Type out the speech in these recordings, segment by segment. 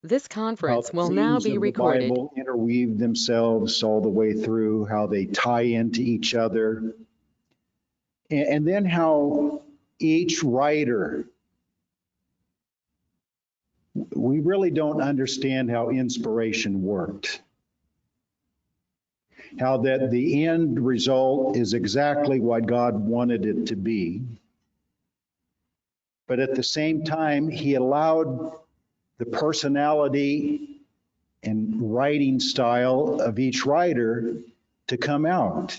This how conference the will now themes be of the recorded. Bible interweave themselves all the way through, how they tie into each other, and then how each writer, we really don't understand how inspiration worked. How that the end result is exactly what God wanted it to be. But at the same time, he allowed the personality and writing style of each writer to come out.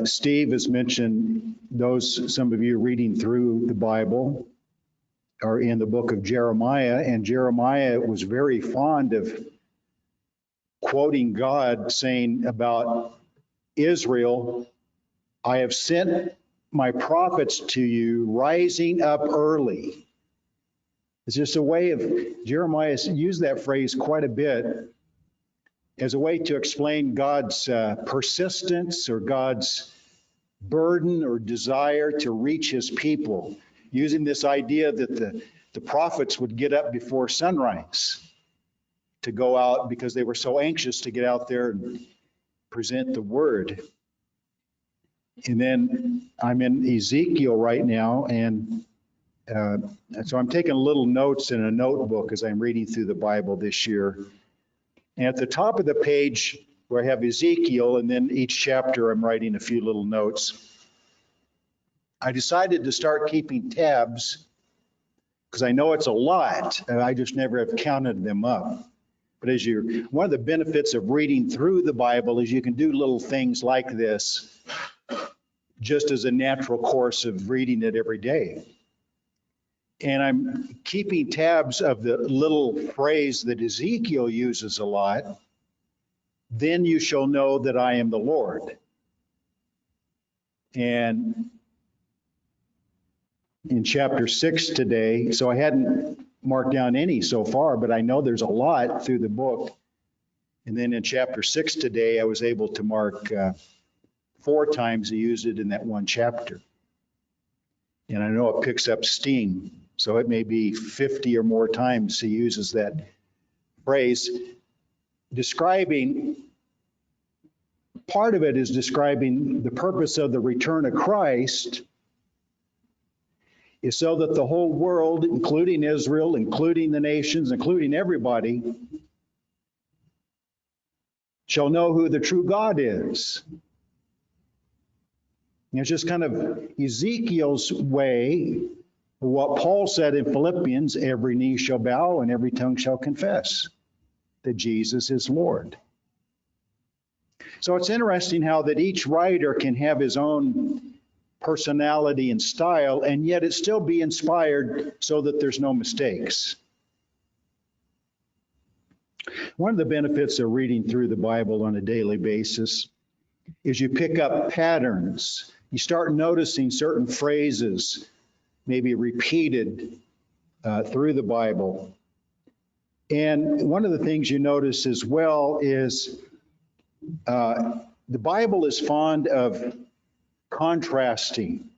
Steve has mentioned some of you reading through the Bible are in the book of Jeremiah, and Jeremiah was very fond of quoting God saying about Israel, I have sent my prophets to you rising up early. It's just a way of, Jeremiah used that phrase quite a bit as a way to explain God's persistence or God's burden or desire to reach his people, using this idea that the prophets would get up before sunrise to go out because they were so anxious to get out there and present the word. And then I'm in Ezekiel right now, and so I'm taking little notes in a notebook as I'm reading through the Bible this year. And at the top of the page where I have Ezekiel, and then each chapter I'm writing a few little notes, I decided to start keeping tabs because I know it's a lot, and I just never have counted them up. But one of the benefits of reading through the Bible is you can do little things like this just as a natural course of reading it every day. And I'm keeping tabs of the little phrase that Ezekiel uses a lot. Then you shall know that I am the Lord. And in chapter 6 today, so I hadn't marked down any so far, but I know there's a lot through the book. And then in chapter 6 today, I was able to mark 4 times he used it in that one chapter. And I know it picks up steam. So it may be 50 or more times he uses that phrase, describing, part of it is describing the purpose of the return of Christ is so that the whole world, including Israel, including the nations, including everybody, shall know who the true God is. And it's just kind of Ezekiel's way, what Paul said in Philippians, every knee shall bow and every tongue shall confess that Jesus is Lord. So it's interesting how that each writer can have his own personality and style, and yet it still be inspired so that there's no mistakes. One of the benefits of reading through the Bible on a daily basis is you pick up patterns. You start noticing certain phrases, maybe repeated through the Bible. And one of the things you notice as well is the Bible is fond of contrasting.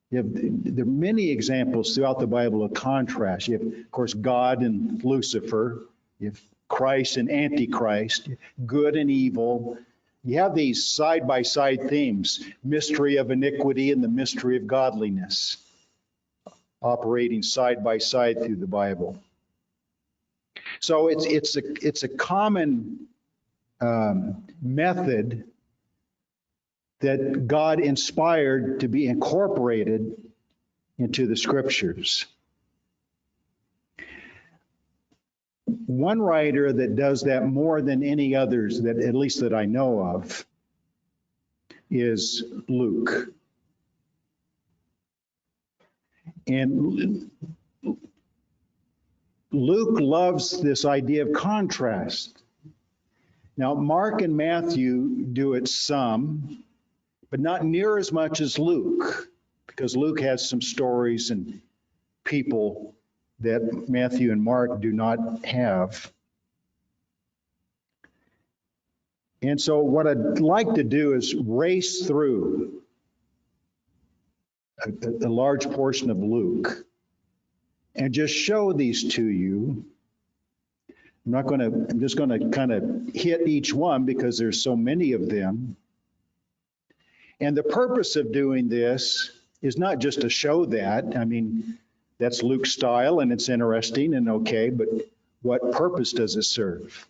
There are many examples throughout the Bible of contrast. You have, of course, God and Lucifer. You have Christ and Antichrist, good and evil. You have these side-by-side themes, mystery of iniquity and the mystery of godliness, operating side by side through the Bible. So it's a common method that God inspired to be incorporated into the scriptures. One writer that does that more than any others, that at least that I know of, is Luke. And Luke loves this idea of contrast. Now, Mark and Matthew do it some, but not near as much as Luke, because Luke has some stories and people that Matthew and Mark do not have. And so what I'd like to do is race through a large portion of Luke and just show these to you. I'm just going to kind of hit each one because there's so many of them. And the purpose of doing this is not just to show that. I mean, that's Luke's style and it's interesting and okay, but what purpose does it serve?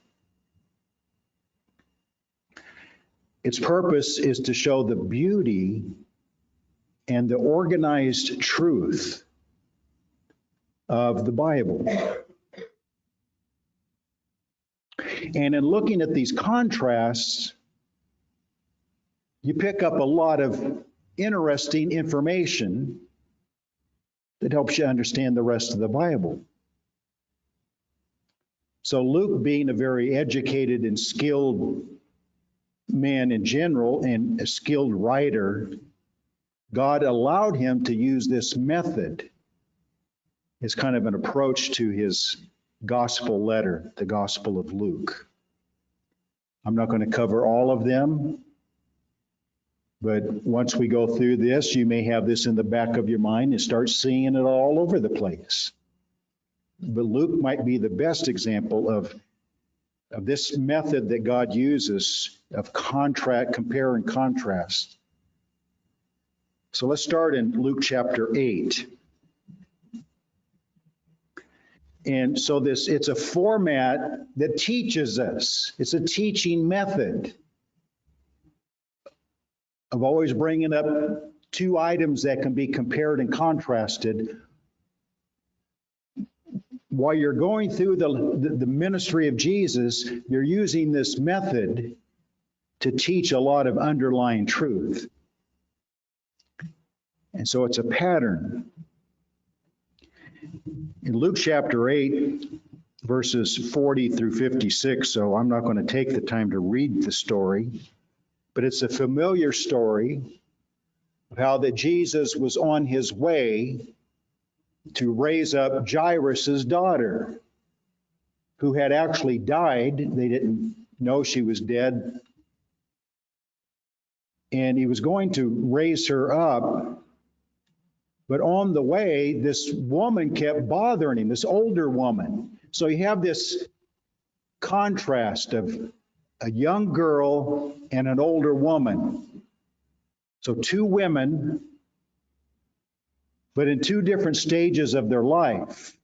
Its purpose is to show the beauty and the organized truth of the Bible. And in looking at these contrasts, you pick up a lot of interesting information that helps you understand the rest of the Bible. So Luke, being a very educated and skilled man in general and a skilled writer, God allowed him to use this method as kind of an approach to his gospel letter, the Gospel of Luke. I'm not going to cover all of them, but once we go through this, you may have this in the back of your mind and start seeing it all over the place. But Luke might be the best example of this method that God uses of compare and contrast. So let's start in Luke chapter 8. And so it's a format that teaches us. It's a teaching method of always bringing up two items that can be compared and contrasted. While you're going through the ministry of Jesus, you're using this method to teach a lot of underlying truth. And so it's a pattern. In Luke chapter 8, verses 40 through 56, so I'm not going to take the time to read the story, but it's a familiar story of how that Jesus was on his way to raise up Jairus' daughter, who had actually died. They didn't know she was dead. And he was going to raise her up. But on the way, this woman kept bothering him, this older woman. So you have this contrast of a young girl and an older woman. So two women, but in two different stages of their life.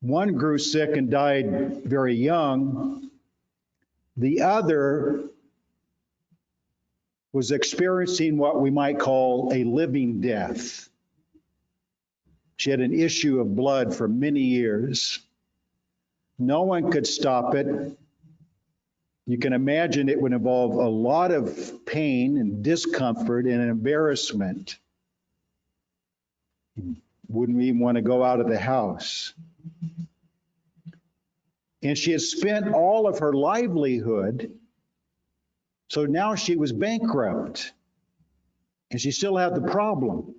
One grew sick and died very young. The other was experiencing what we might call a living death. She had an issue of blood for many years. No one could stop it. You can imagine it would involve a lot of pain and discomfort and embarrassment. Wouldn't even want to go out of the house. And she had spent all of her livelihood, so now she was bankrupt, and she still had the problem.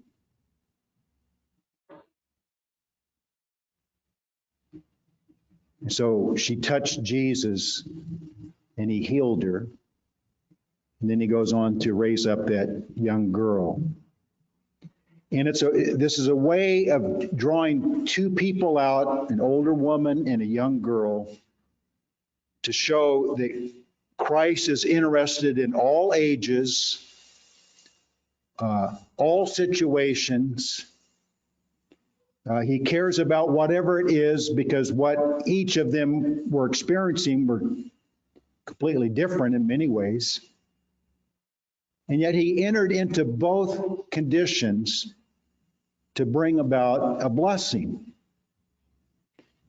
And so she touched Jesus, and he healed her. And then he goes on to raise up that young girl. And this is a way of drawing two people out, an older woman and a young girl, to show that Christ is interested in all ages, all situations. He cares about whatever it is, because what each of them were experiencing were completely different in many ways. And yet he entered into both conditions to bring about a blessing.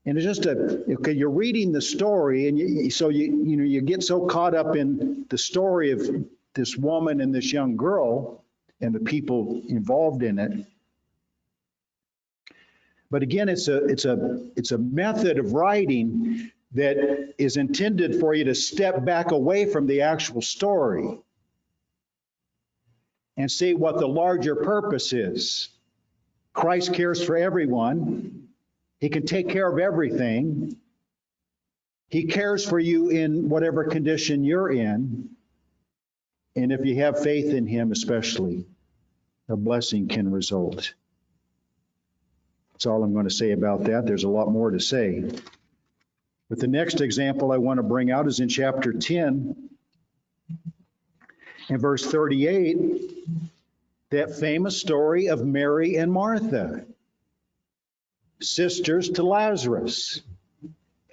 And it's just okay, you're reading the story, and you get so caught up in the story of this woman and this young girl and the people involved in it. But again, it's a method of writing that is intended for you to step back away from the actual story and see what the larger purpose is. Christ cares for everyone. He can take care of everything. He cares for you in whatever condition you're in, and if you have faith in him especially. a blessing can result. That's all I'm going to say about that. There's a lot more to say. But the next example I want to bring out is in chapter 10 and verse 38, that famous story of Mary and Martha, sisters to Lazarus,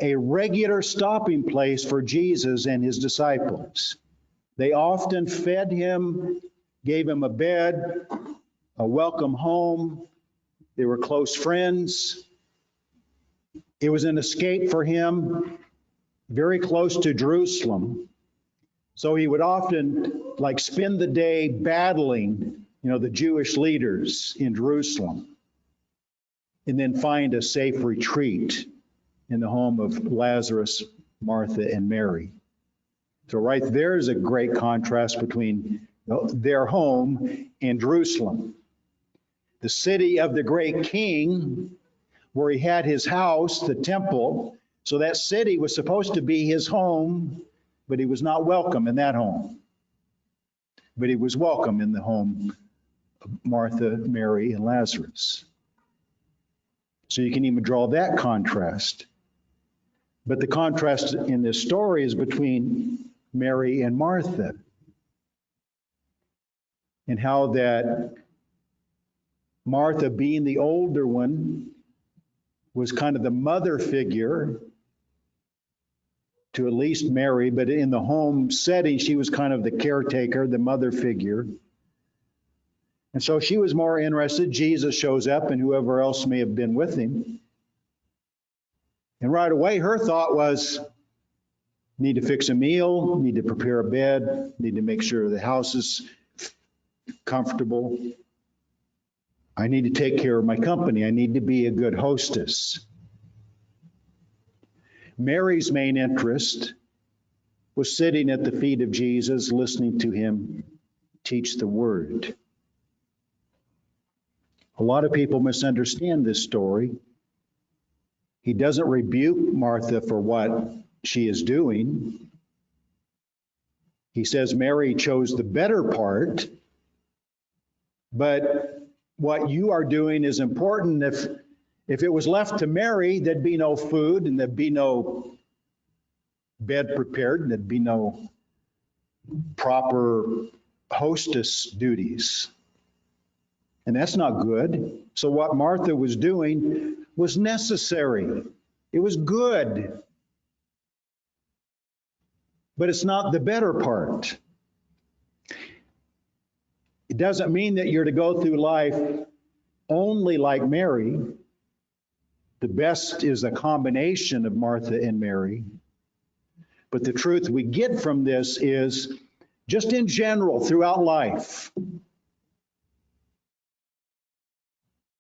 a regular stopping place for Jesus and his disciples. They often fed him, gave him a bed, a welcome home. They were close friends. It was an escape for him, very close to Jerusalem. So he would often spend the day battling, the Jewish leaders in Jerusalem, and then find a safe retreat in the home of Lazarus, Martha, and Mary. So right there is a great contrast between their home and Jerusalem, the city of the great king, where he had his house, the temple. So that city was supposed to be his home, but he was not welcome in that home. But he was welcome in the home of Martha, Mary, and Lazarus. So you can even draw that contrast. But the contrast in this story is between Mary and Martha, and how that Martha, being the older one, was kind of the mother figure to at least Mary, but in the home setting, she was kind of the caretaker, the mother figure. And so she was more interested. Jesus shows up and whoever else may have been with him. And right away, her thought was, need to fix a meal, need to prepare a bed, need to make sure the house is comfortable. I need to take care of my company. I need to be a good hostess. Mary's main interest was sitting at the feet of Jesus, listening to him teach the word. A lot of people misunderstand this story. He doesn't rebuke Martha for what she is doing. He says Mary chose the better part, but what you are doing is important. If it was left to Mary, there'd be no food and there'd be no bed prepared and there'd be no proper hostess duties. And that's not good. So what Martha was doing was necessary. It was good. But it's not the better part. It doesn't mean that you're to go through life only like Mary. The best is a combination of Martha and Mary. But the truth we get from this is, just in general, throughout life,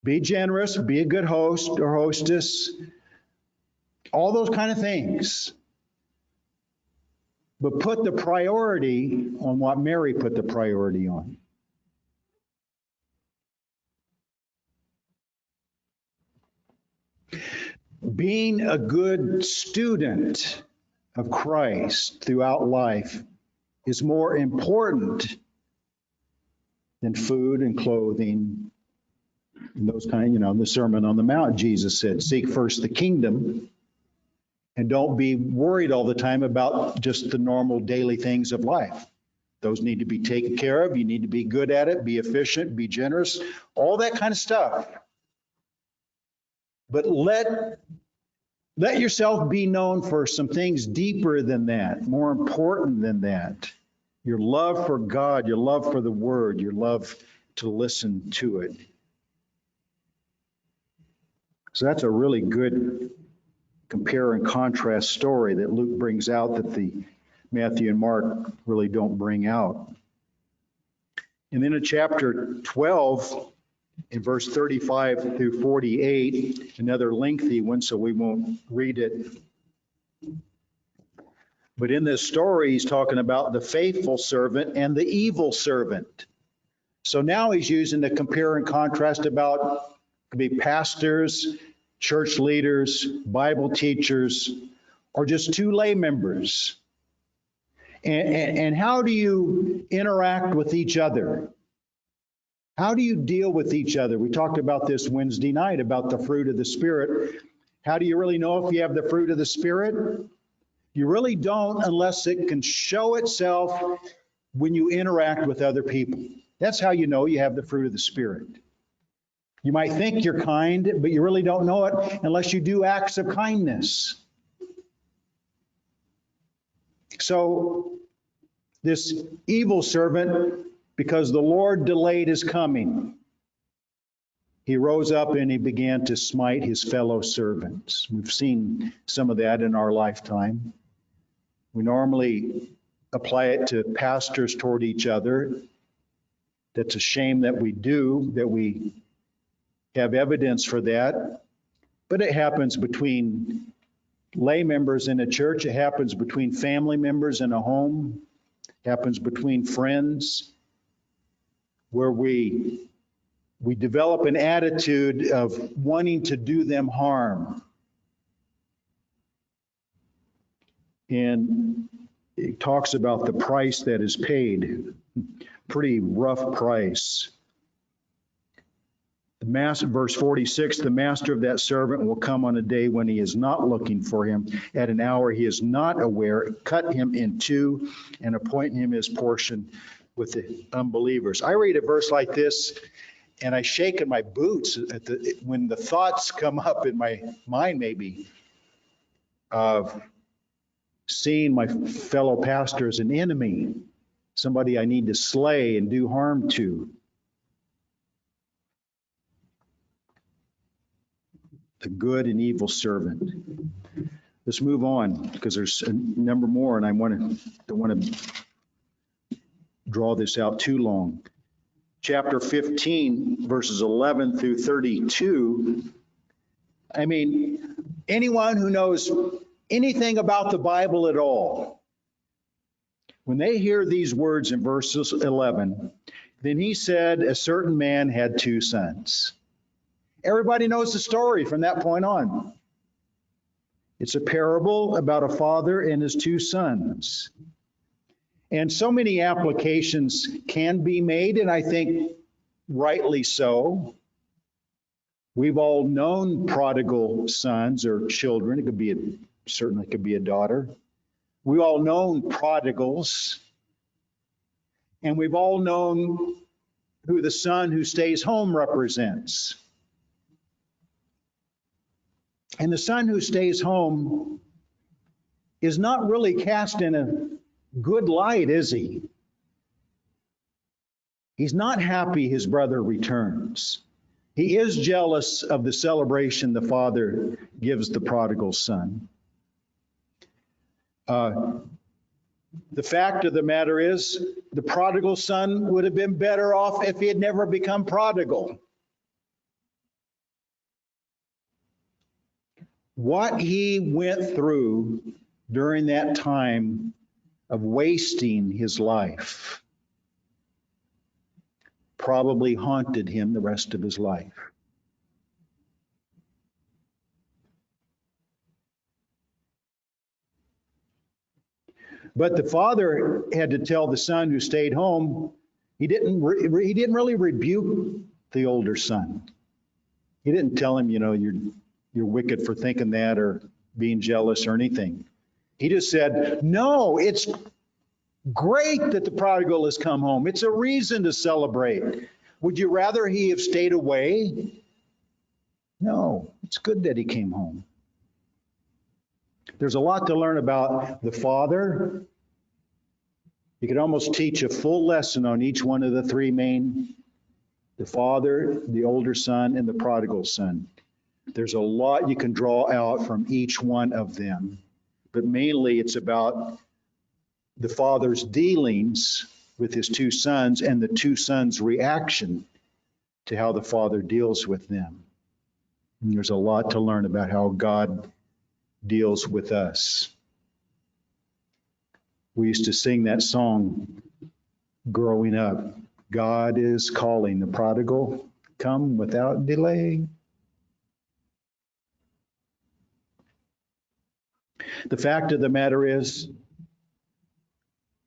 be generous, be a good host or hostess, all those kind of things. But put the priority on what Mary put the priority on. Being a good student of Christ throughout life is more important than food and clothing and those kind, the Sermon on the Mount, Jesus said, seek first the kingdom and don't be worried all the time about just the normal daily things of life. Those need to be taken care of. You need to be good at it, be efficient, be generous, all that kind of stuff. But let yourself be known for some things deeper than that, more important than that. Your love for God, your love for the Word, your love to listen to it. So that's a really good compare and contrast story that Luke brings out that the Matthew and Mark really don't bring out. And then in chapter 12, in verse 35 through 48, another lengthy one, so we won't read it. But in this story, he's talking about the faithful servant and the evil servant. So now he's using the compare and contrast about could be pastors, church leaders, Bible teachers, or just two lay members. And how do you interact with each other? How do you deal with each other? We talked about this Wednesday night, about the fruit of the Spirit. How do you really know if you have the fruit of the Spirit? You really don't unless it can show itself when you interact with other people. That's how you know you have the fruit of the Spirit. You might think you're kind, but you really don't know it unless you do acts of kindness. So this evil servant, because the Lord delayed his coming, he rose up and he began to smite his fellow servants. We've seen some of that in our lifetime. We normally apply it to pastors toward each other. That's a shame that we do, that we have evidence for that. But it happens between lay members in a church. It happens between family members in a home. It happens between friends, where we develop an attitude of wanting to do them harm. And it talks about the price that is paid. Pretty rough price. The master, verse 46, the master of that servant will come on a day when he is not looking for him, at an hour he is not aware, cut him in two, and appoint him his portion with the unbelievers. I read a verse like this, and I shake in my boots when the thoughts come up in my mind, maybe, of seeing my fellow pastor as an enemy, somebody I need to slay and do harm to. The good and evil servant. Let's move on, because there's a number more, and I don't want to draw this out too long. Chapter 15, verses 11 through 32. I mean, anyone who knows anything about the Bible at all, when they hear these words in verses 11, then he said, a certain man had two sons. Everybody knows the story from that point on. It's a parable about a father and his two sons. And so many applications can be made, and I think rightly so. We've all known prodigal sons or children. It could be certainly could be a daughter. We've all known prodigals. And we've all known who the son who stays home represents. And the son who stays home is not really cast in a good light, is he? He's not happy his brother returns. He is jealous of the celebration the father gives the prodigal son. The fact of the matter is, the prodigal son would have been better off if he had never become prodigal. What he went through during that time of wasting his life probably haunted him the rest of his life. But the father had to tell the son who stayed home, he didn't really rebuke the older son. He didn't tell him, you're wicked for thinking that or being jealous or anything. He just said, no, it's great that the prodigal has come home. It's a reason to celebrate. Would you rather he have stayed away? No, it's good that he came home. There's a lot to learn about the father. You could almost teach a full lesson on each one of the three main, the father, the older son, and the prodigal son. There's a lot you can draw out from each one of them. But mainly it's about the father's dealings with his two sons and the two sons' reaction to how the father deals with them. And there's a lot to learn about how God deals with us. We used to sing that song growing up. God is calling the prodigal, come without delay. The fact of the matter is,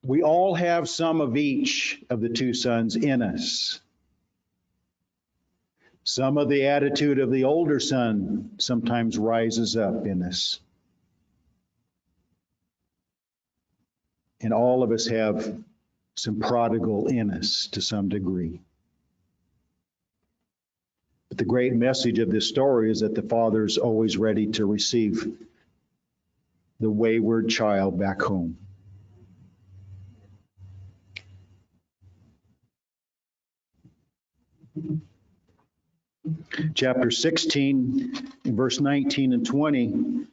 we all have some of each of the two sons in us. Some of the attitude of the older son sometimes rises up in us. And all of us have some prodigal in us to some degree. But the great message of this story is that the father's always ready to receive the wayward child back home. Chapter 16, verse 19 and 20,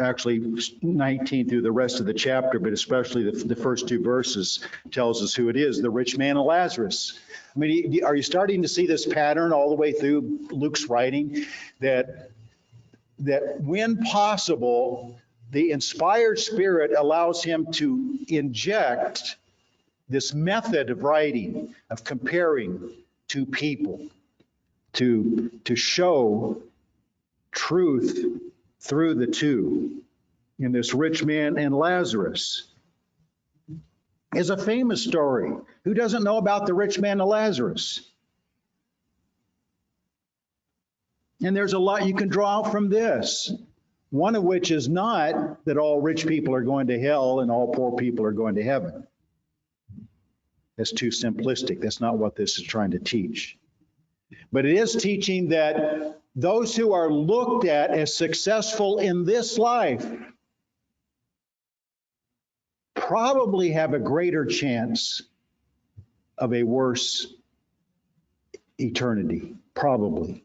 actually 19 through the rest of the chapter, but especially the first two verses tells us who it is, the rich man and Lazarus. I mean, are you starting to see this pattern all the way through Luke's writing? That when possible, the inspired spirit allows him to inject this method of writing, of comparing two people, to show truth through the two. In this rich man and Lazarus is a famous story. Who doesn't know about the rich man and Lazarus? And there's a lot you can draw out from this. One of which is not that all rich people are going to hell and all poor people are going to heaven. That's too simplistic. That's not what this is trying to teach. But it is teaching that those who are looked at as successful in this life probably have a greater chance of a worse eternity, probably.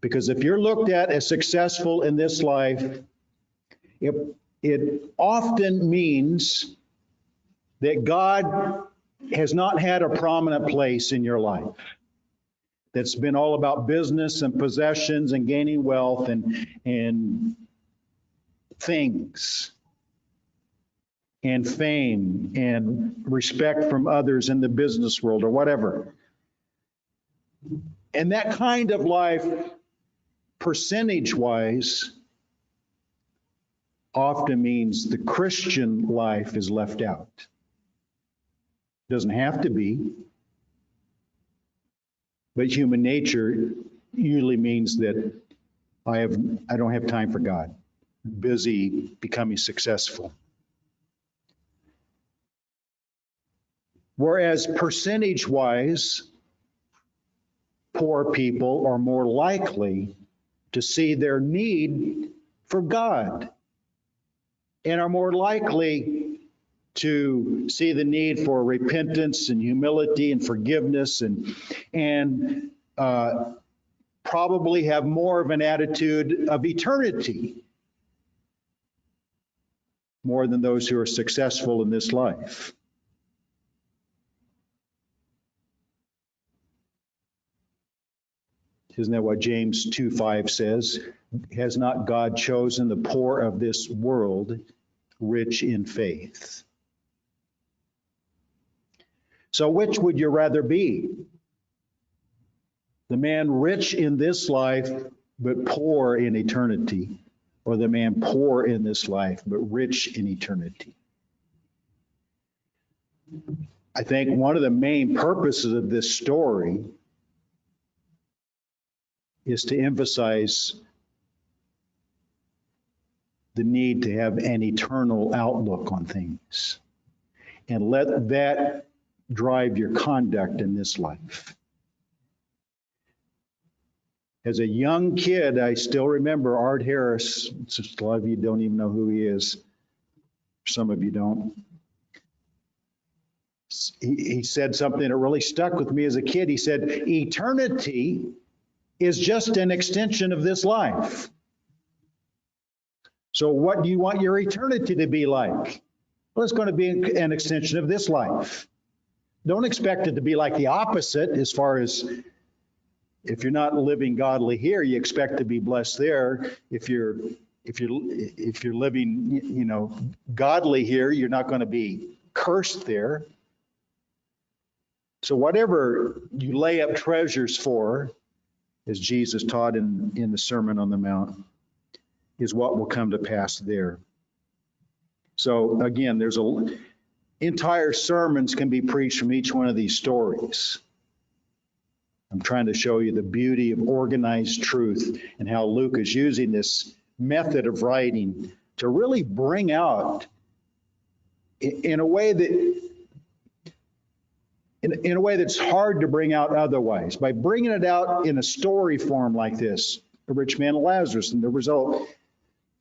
Because if you're looked at as successful in this life, it often means that God has not had a prominent place in your life. That's been all about business and possessions and gaining wealth and things and fame and respect from others in the business world or whatever. And that kind of life, percentage-wise, often means the Christian life is left out. Doesn't have to be. But human nature usually means that I don't have time for God. I'm busy becoming successful. Whereas percentage-wise, poor people are more likely to see their need for God and are more likely to see the need for repentance and humility and forgiveness and probably have more of an attitude of eternity more than those who are successful in this life. Isn't that what James 2:5 says? Has not God chosen the poor of this world rich in faith? So which would you rather be? The man rich in this life but poor in eternity, or the man poor in this life but rich in eternity? I think one of the main purposes of this story is to emphasize the need to have an eternal outlook on things and let that drive your conduct in this life. As a young kid, I still remember Art Harris. A lot of you don't even know who he is. Some of you don't. He said something that really stuck with me as a kid. He said, eternity is just an extension of this life. So what do you want your eternity to be like? Well, it's going to be an extension of this life. Don't expect it to be like the opposite as far as if you're not living godly here, you expect to be blessed there. If you're living, godly here, you're not going to be cursed there. So whatever you lay up treasures for, as Jesus taught in the Sermon on the Mount, is what will come to pass there. So again, there's entire sermons can be preached from each one of these stories. I'm trying to show you the beauty of organized truth and how Luke is using this method of writing to really bring out in a way that's hard to bring out otherwise. By bringing it out in a story form like this, the rich man and Lazarus, and the result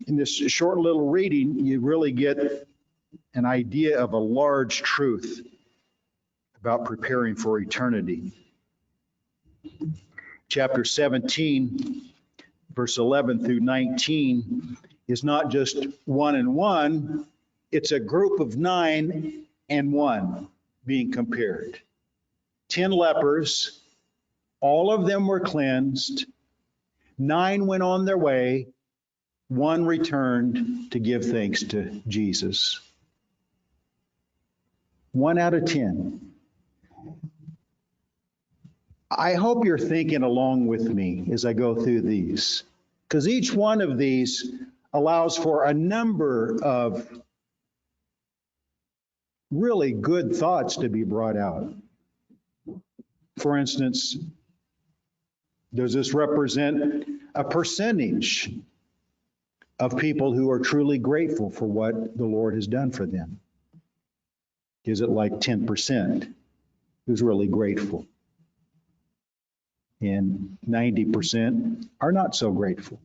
in this short little reading, you really get an idea of a large truth about preparing for eternity. Chapter 17, verse 11 through 19 is not just 1 and 1, it's a group of 9 and 1 being compared. 10 lepers, all of them were cleansed, 9 went on their way, 1 returned to give thanks to Jesus. 1 out of 10. I hope you're thinking along with me as I go through these, because each one of these allows for a number of really good thoughts to be brought out. For instance, does this represent a percentage of people who are truly grateful for what the Lord has done for them? Is it like 10% who's really grateful? And 90% are not so grateful.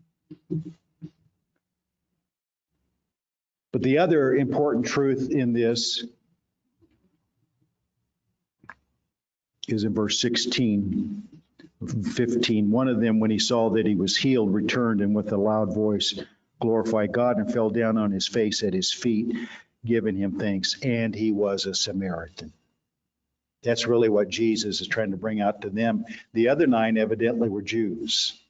But the other important truth in this is in verse 16, 15. One of them, when he saw that he was healed, returned and with a loud voice glorified God and fell down on his face at his feet, giving him thanks. And he was a Samaritan. That's really what Jesus is trying to bring out to them. The other 9 evidently were Jews.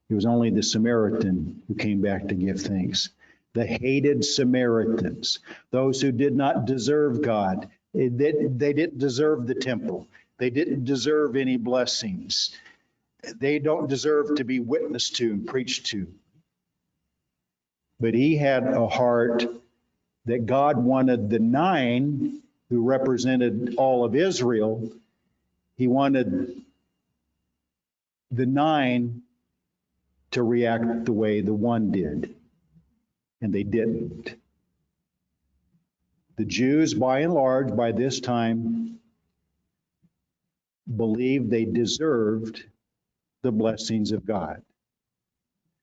It was only the Samaritan who came back to give thanks. The hated Samaritans, those who did not deserve God. They didn't deserve the temple. They didn't deserve any blessings. They don't deserve to be witnessed to and preached to. But he had a heart that God wanted the 9 who represented all of Israel. He wanted the 9 to react the way the 1 did, and they didn't. The Jews, by and large, by this time, believed they deserved the blessings of God.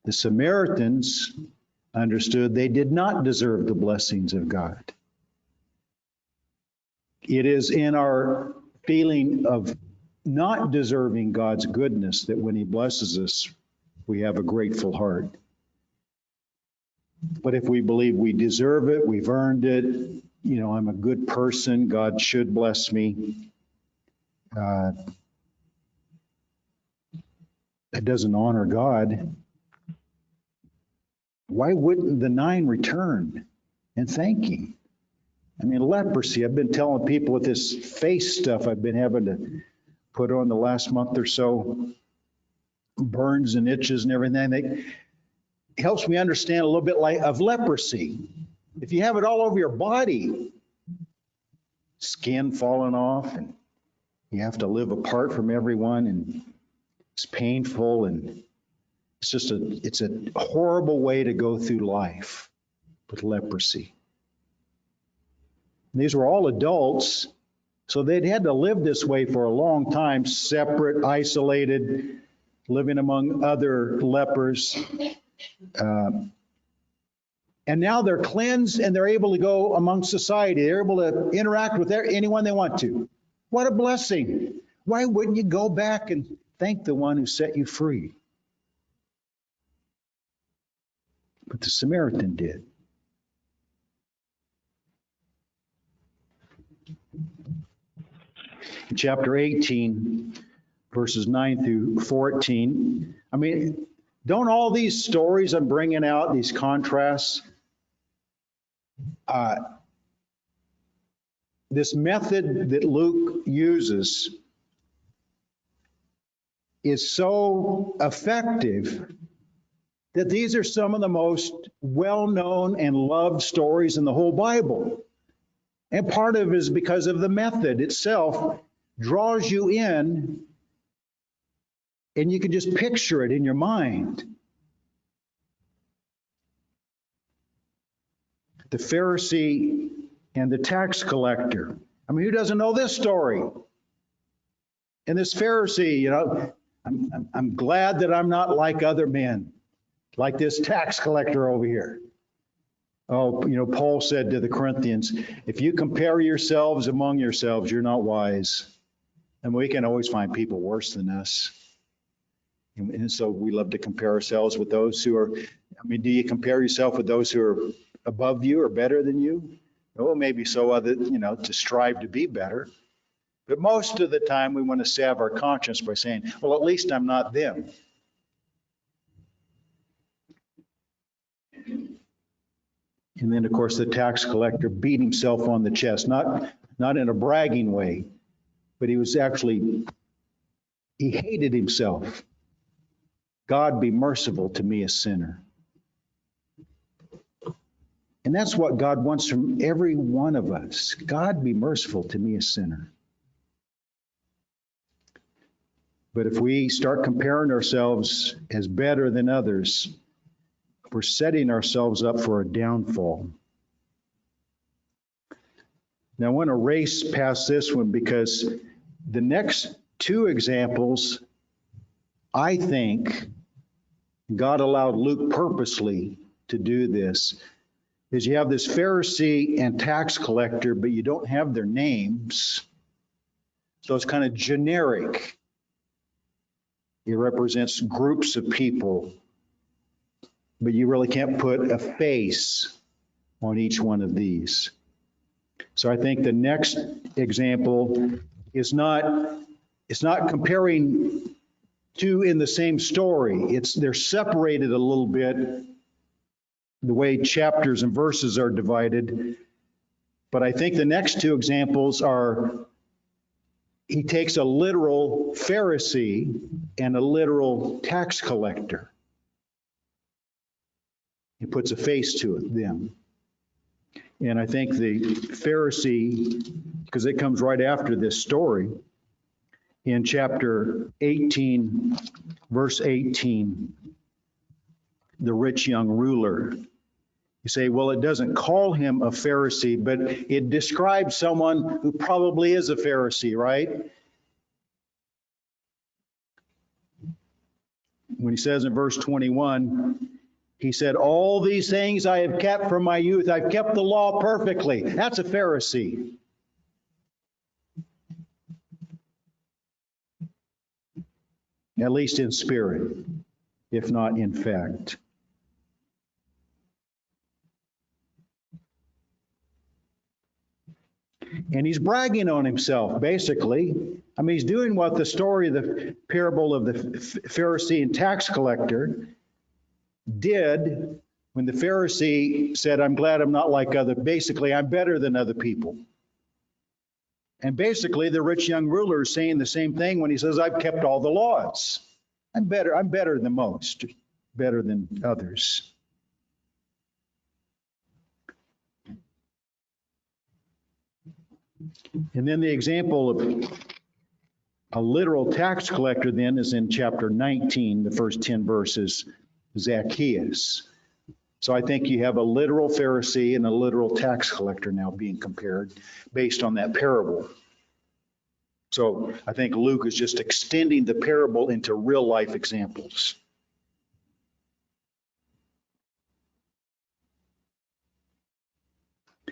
The Samaritans understood they did not deserve the blessings of God. It is in our feeling of not deserving God's goodness that when he blesses us, we have a grateful heart. But if we believe we deserve it, we've earned it, I'm a good person, God should bless me, that doesn't honor God. Why wouldn't the 9 return and thank him? I mean, leprosy, I've been telling people with this face stuff I've been having to put on the last month or so, burns and itches and everything, it helps me understand a little bit of leprosy. If you have it all over your body, skin falling off, and you have to live apart from everyone, and it's painful, and it's a horrible way to go through life with leprosy. And these were all adults, so they'd had to live this way for a long time, separate, isolated, living among other lepers. And now they're cleansed and they're able to go among society. They're able to interact with anyone they want to. What a blessing. Why wouldn't you go back and thank the one who set you free? But the Samaritan did. In chapter 18, verses 9 through 14, don't all these stories I'm bringing out, these contrasts, this method that Luke uses is so effective that these are some of the most well-known and loved stories in the whole Bible. And part of it is because of the method itself draws you in, and you can just picture it in your mind. The Pharisee and the tax collector. I mean, who doesn't know this story? And this Pharisee, you know, I'm glad that I'm not like other men, like this tax collector over here. Oh, you know, Paul said to the Corinthians, if you compare yourselves among yourselves, you're not wise. And we can always find people worse than us. And so we love to compare ourselves with those who are, I mean, do you compare yourself with those who are above you or better than you? Oh, maybe so, other, you know, to strive to be better. But most of the time we want to salve our conscience by saying, well, at least I'm not them. And then, of course, the tax collector beat himself on the chest, not in a bragging way, but he hated himself. God, be merciful to me, a sinner. And that's what God wants from every one of us. God, be merciful to me, a sinner. But if we start comparing ourselves as better than others, we're setting ourselves up for a downfall. Now, I want to race past this one because the next two examples, I think God allowed Luke purposely to do this, is you have this Pharisee and tax collector, but you don't have their names. So it's kind of generic. It represents groups of people, but you really can't put a face on each one of these. So I think the next example is it's not comparing two in the same story. They're separated a little bit, the way chapters and verses are divided. But I think the next two examples are, he takes a literal Pharisee and a literal tax collector. He puts a face to them. And I think the Pharisee, because it comes right after this story, in chapter 18, verse 18, the rich young ruler. You say, well, it doesn't call him a Pharisee, but it describes someone who probably is a Pharisee, right? When he says in verse 21, he said, all these things I have kept from my youth. I've kept the law perfectly. That's a Pharisee. At least in spirit, if not in fact. And he's bragging on himself, basically. I mean, he's doing what the story, the parable of the Pharisee and tax collector did when the Pharisee said, I'm glad I'm not like other, basically, I'm better than other people. And basically, the rich young ruler is saying the same thing when he says, I've kept all the laws. I'm better than most, better than others. And then the example of a literal tax collector then is in chapter 19, the first 10 verses, Zacchaeus. So I think you have a literal Pharisee and a literal tax collector now being compared based on that parable. So I think Luke is just extending the parable into real life examples.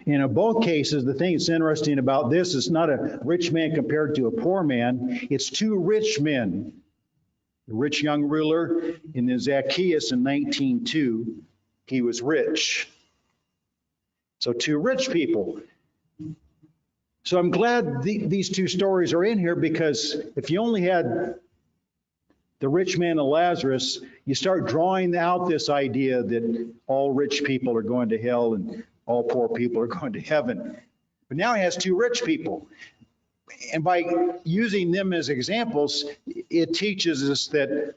And in both cases, the thing that's interesting about this is not a rich man compared to a poor man. It's two rich men. The rich young ruler and then Zacchaeus in 19:2, he was rich. So two rich people. So I'm glad these two stories are in here, because if you only had the rich man and Lazarus, you start drawing out this idea that all rich people are going to hell and all poor people are going to heaven. But now he has two rich people. And by using them as examples, it teaches us that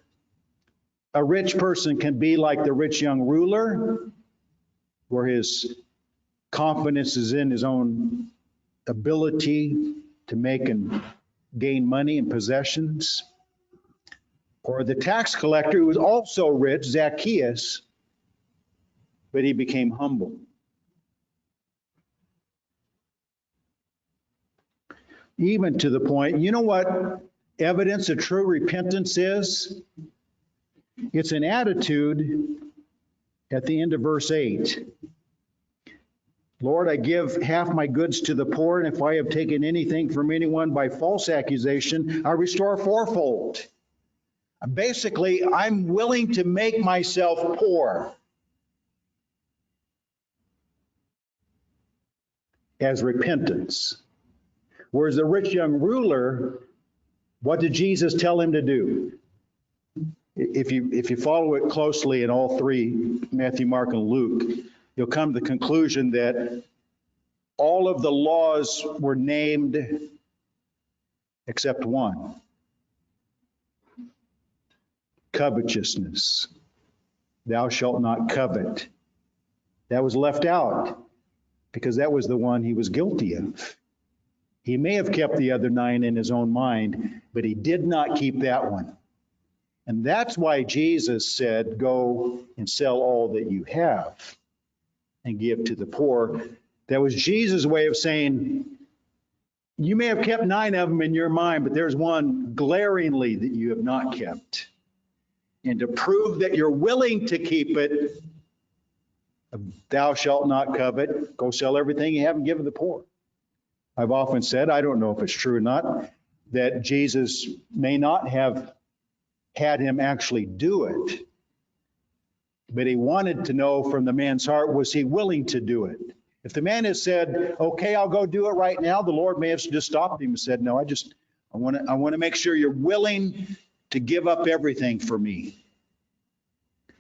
a rich person can be like the rich young ruler, where his confidence is in his own ability to make and gain money and possessions. Or the tax collector who was also rich, Zacchaeus, but he became humble. Even to the point, you know what evidence of true repentance is? It's an attitude at the end of verse 8. Lord, I give half my goods to the poor, and if I have taken anything from anyone by false accusation, I restore fourfold. Basically, I'm willing to make myself poor as repentance. Whereas the rich young ruler, what did Jesus tell him to do? If you follow it closely in all three, Matthew, Mark, and Luke, you'll come to the conclusion that all of the laws were named except one. Covetousness. Thou shalt not covet. That was left out because that was the one he was guilty of. He may have kept the other 9 in his own mind, but he did not keep that one. And that's why Jesus said, go and sell all that you have and give to the poor. That was Jesus' way of saying, you may have kept 9 of them in your mind, but there's one glaringly that you have not kept. And to prove that you're willing to keep it, thou shalt not covet, go sell everything you have and give to the poor. I've often said, I don't know if it's true or not, that Jesus may not have had him actually do it, but he wanted to know from the man's heart, was he willing to do it? If the man had said, okay, I'll go do it right now, the Lord may have just stopped him and said, no, I want to make sure you're willing to give up everything for me.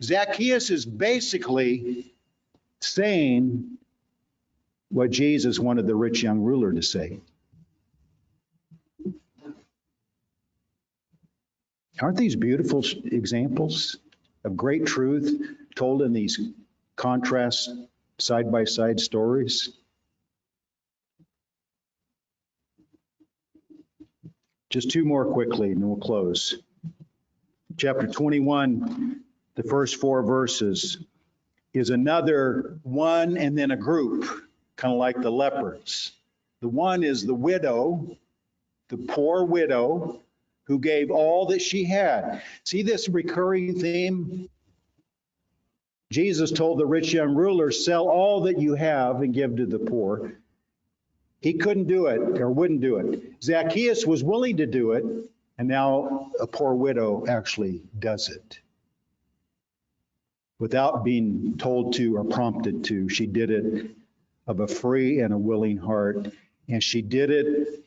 Zacchaeus is basically saying what Jesus wanted the rich young ruler to say. Aren't these beautiful examples of great truth told in these contrast side-by-side stories? Just 2 more quickly and we'll close. Chapter 21, the first 4 verses, is another one and then a group, kind of like the lepers. The one is the widow, the poor widow, who gave all that she had. See this recurring theme? Jesus told the rich young ruler, sell all that you have and give to the poor. He couldn't do it or wouldn't do it. Zacchaeus was willing to do it, and now a poor widow actually does it. Without being told to or prompted to, she did it of a free and a willing heart, and she did it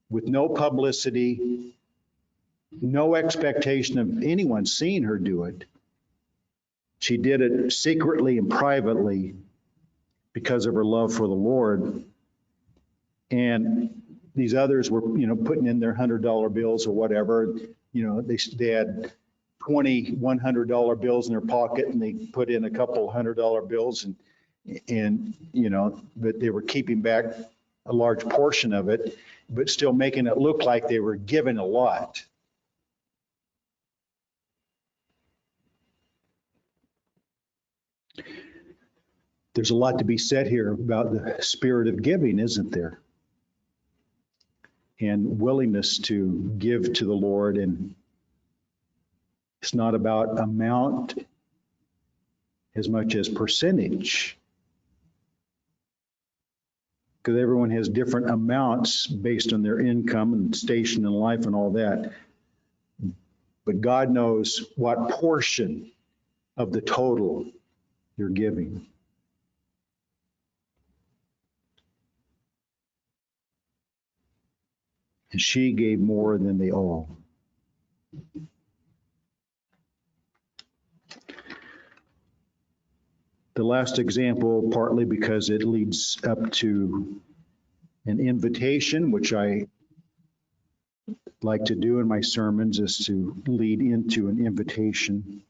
with no publicity, no expectation of anyone seeing her do it. She did it secretly and privately because of her love for the Lord. And these others were, putting in their $100 bills or whatever. They had 20 $100 bills in their pocket, and they put in a couple $100 bills, but they were keeping back a large portion of it, but still making it look like they were given a lot. There's a lot to be said here about the spirit of giving, isn't there? And willingness to give to the Lord. And it's not about amount as much as percentage, because everyone has different amounts based on their income and station in life and all that. But God knows what portion of the total you're giving. And she gave more than they all. The last example, partly because it leads up to an invitation, which I like to do in my sermons, is to lead into an invitation,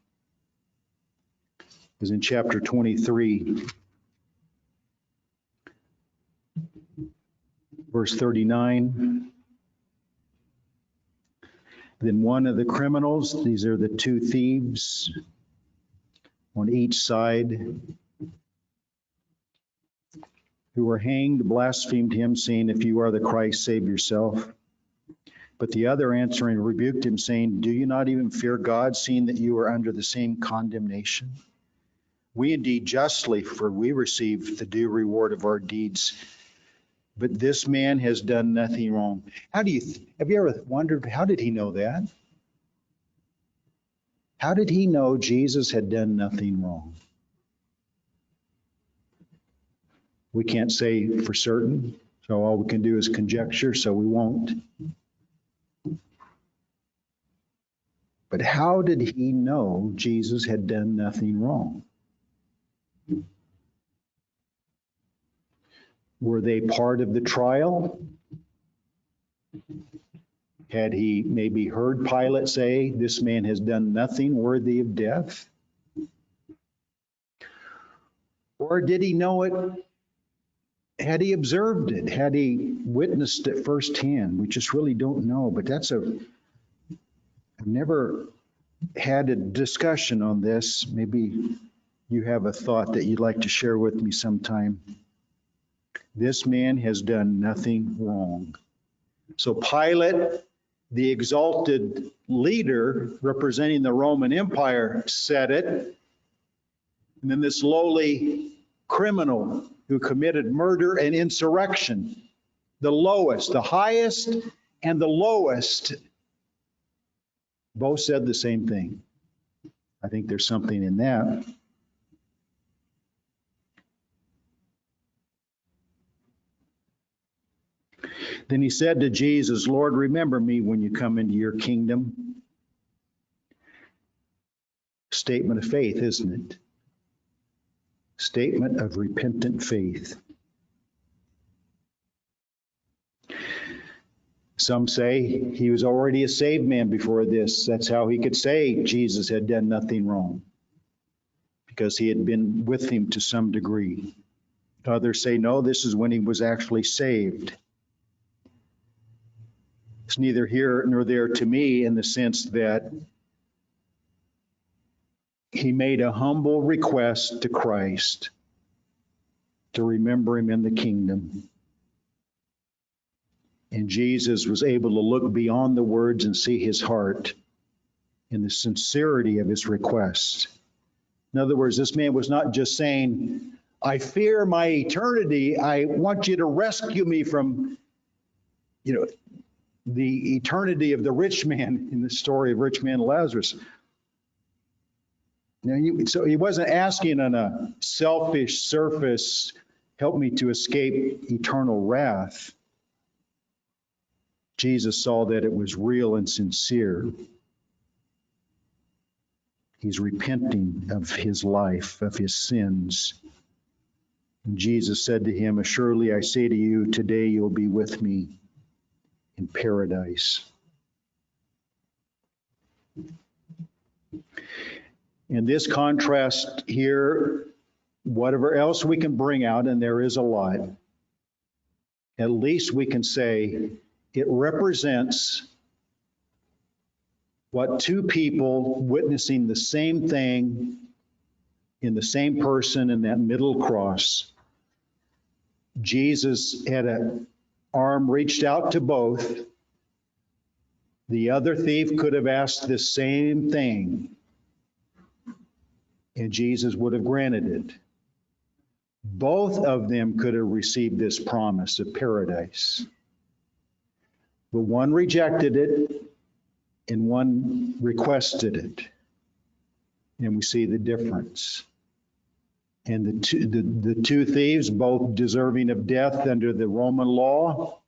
is in chapter 23, verse 39. Then one of the criminals, these are the two thieves on each side, who were hanged, blasphemed him, saying, "If you are the Christ, save yourself." But the other answering rebuked him, saying, "Do you not even fear God, seeing that you are under the same condemnation? We indeed justly, for we receive the due reward of our deeds. But this man has done nothing wrong." Have you ever wondered, how did he know that? How did he know Jesus had done nothing wrong? We can't say for certain, so all we can do is conjecture, so we won't. But how did he know Jesus had done nothing wrong? Were they part of the trial? Had he maybe heard Pilate say, "This man has done nothing worthy of death"? Or did he know it? Had he observed it? Had he witnessed it firsthand? We just really don't know. But I've never had a discussion on this. Maybe you have a thought that you'd like to share with me sometime. This man has done nothing wrong. So Pilate, the exalted leader representing the Roman Empire, said it. And then this lowly criminal who committed murder and insurrection, the lowest, the highest and the lowest, both said the same thing. I think there's something in that. Then he said to Jesus, "Lord, remember me when you come into your kingdom." Statement of faith, isn't it? Statement of repentant faith. Some say he was already a saved man before this. That's how he could say Jesus had done nothing wrong, because he had been with him to some degree. Others say, no, this is when he was actually saved. It's neither here nor there to me, in the sense that he made a humble request to Christ to remember him in the kingdom. And Jesus was able to look beyond the words and see his heart in the sincerity of his request. In other words, this man was not just saying, "I fear my eternity. I want you to rescue me from, the eternity of the rich man," in the story of rich man Lazarus. So he wasn't asking on a selfish surface, "Help me to escape eternal wrath." Jesus saw that it was real and sincere. He's repenting of his life, of his sins. And Jesus said to him, "Assuredly I say to you, today you'll be with me in paradise." In this contrast here, whatever else we can bring out, and there is a lot, at least we can say it represents what two people witnessing the same thing in the same person in that middle cross. Jesus had an arm reached out to both. The other thief could have asked the same thing, and Jesus would have granted it. Both of them could have received this promise of paradise. But one rejected it, and one requested it. And we see the difference. And the two thieves, both deserving of death under the Roman law,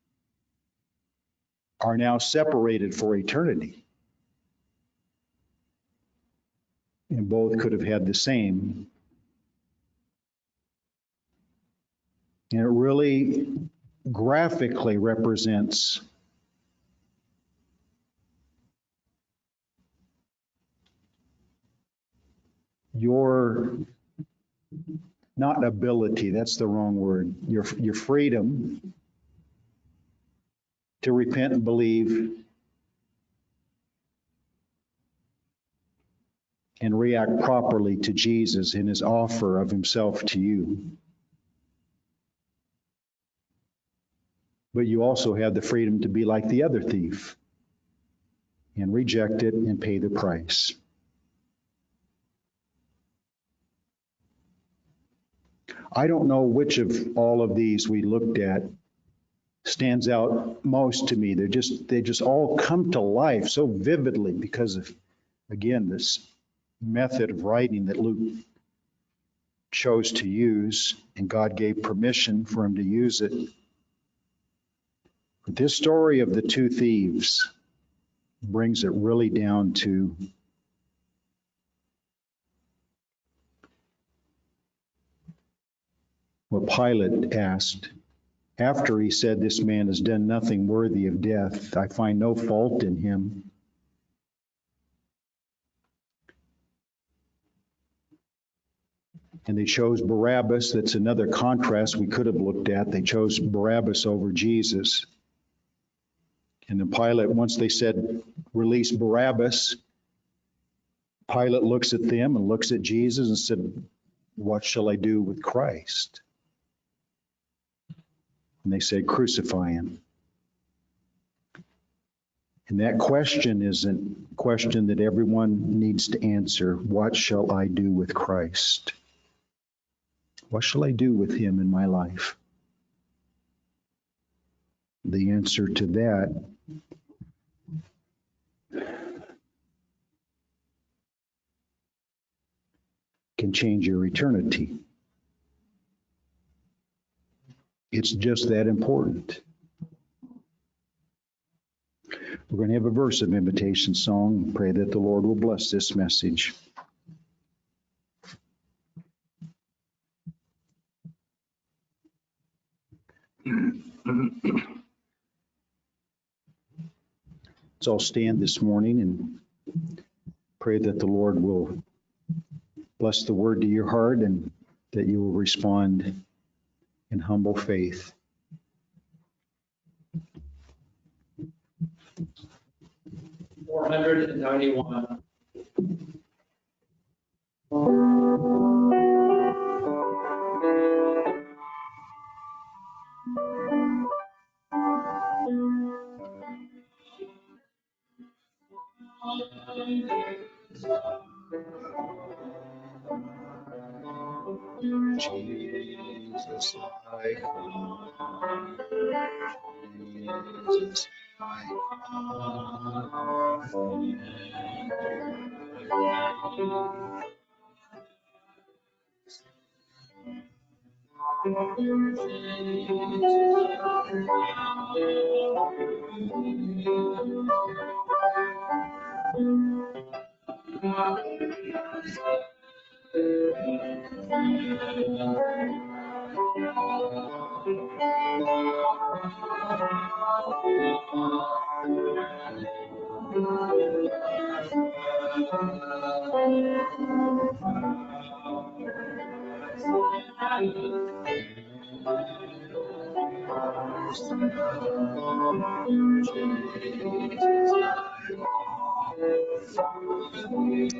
are now separated for eternity. And both could have had the same. And it really graphically represents your, not ability, that's the wrong word, your freedom to repent and believe and react properly to Jesus and his offer of himself to you. But you also have the freedom to be like the other thief and reject it and pay the price. I don't know which of all of these we looked at stands out most to me. They just all come to life so vividly because of, again, this method of writing that Luke chose to use, and God gave permission for him to use it. But this story of the two thieves brings it really down to what Pilate asked after he said, "This man has done nothing worthy of death. I find no fault in him." And they chose Barabbas. That's another contrast we could have looked at. They chose Barabbas over Jesus. And then Pilate, once they said, "Release Barabbas," Pilate looks at them and looks at Jesus and said, "What shall I do with Christ?" And they said, "Crucify him." And that question is a question that everyone needs to answer. What shall I do with Christ? What shall I do with him in my life? The answer to that can change your eternity. It's just that important. We're going to have a verse of invitation song. Pray that the Lord will bless this message. Let's all stand this morning and pray that the Lord will bless the word to your heart and that you will respond in humble faith. $491. Jesus, I come. Jesus, I come.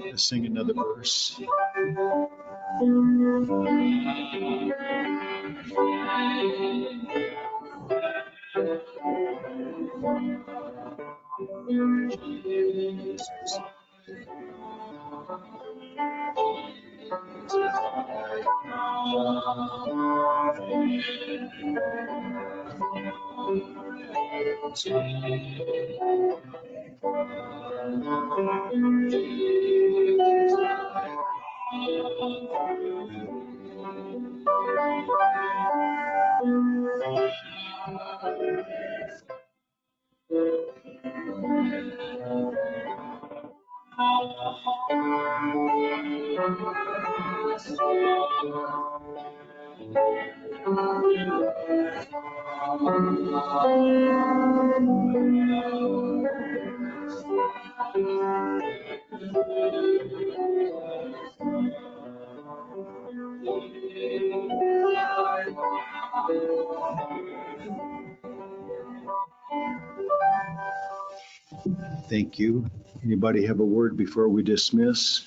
Let's sing another verse. Thank you. Anybody have a word before we dismiss?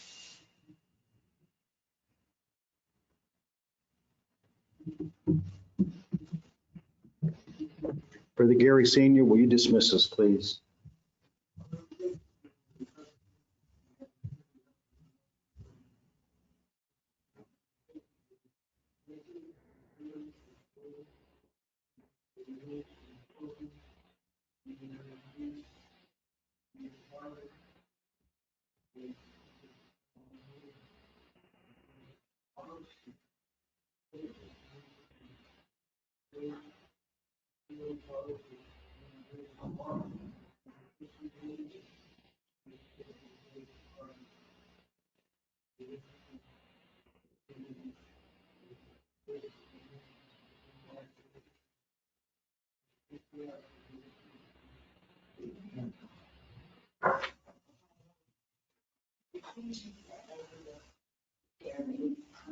Brother Gary Senior, will you dismiss us, please?